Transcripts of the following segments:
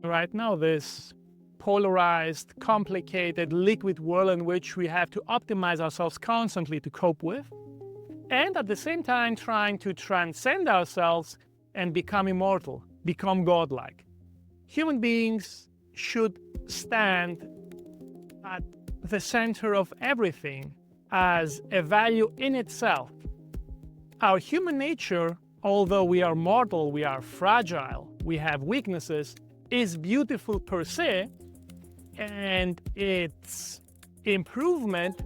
right now, this polarized, complicated, liquid world in which we have to optimize ourselves constantly to cope with, and at the same time trying to transcend ourselves and become immortal, become godlike. Human beings should stand at the center of everything as a value in itself. Our human nature, although we are mortal, we are fragile, we have weaknesses, is beautiful per se, and its improvement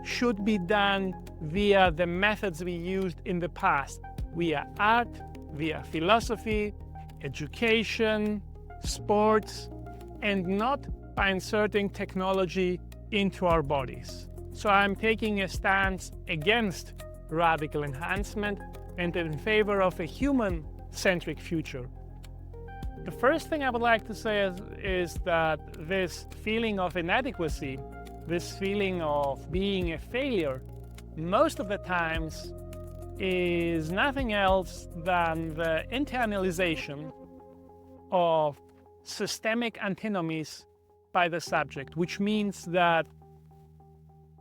should be done via the methods we used in the past, via art, via philosophy, education, sports, and not by inserting technology into our bodies. So I'm taking a stance against radical enhancement and in favor of a human-centric future. The first thing I would like to say is that this feeling of inadequacy, this feeling of being a failure, most of the times is nothing else than the internalization of systemic antinomies by the subject, which means that,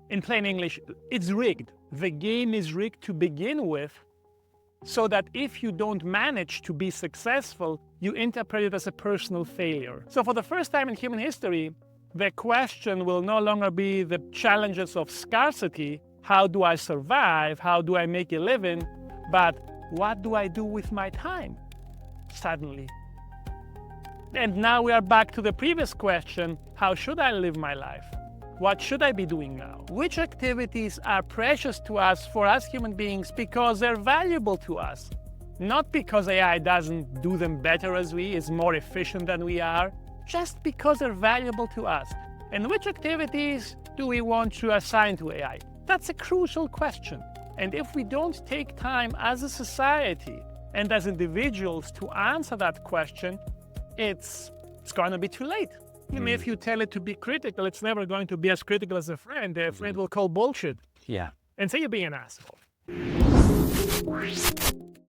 in plain English, it's rigged. The game is rigged to begin with, so that if you don't manage to be successful, you interpret it as a personal failure. So for the first time in human history, the question will no longer be the challenges of scarcity, how do I survive, how do I make a living, but what do I do with my time, suddenly. And now we are back to the previous question, how should I live my life? What should I be doing now? Which activities are precious to us, for us human beings, because they're valuable to us? Not because AI doesn't do them better as we, is more efficient than we are, just because they're valuable to us. And which activities do we want to assign to AI? That's a crucial question. And if we don't take time as a society and as individuals to answer that question, it's going to be too late. Even if you tell it to be critical, it's never going to be as critical as a friend. A friend will call bullshit. Yeah. And say you're being an asshole.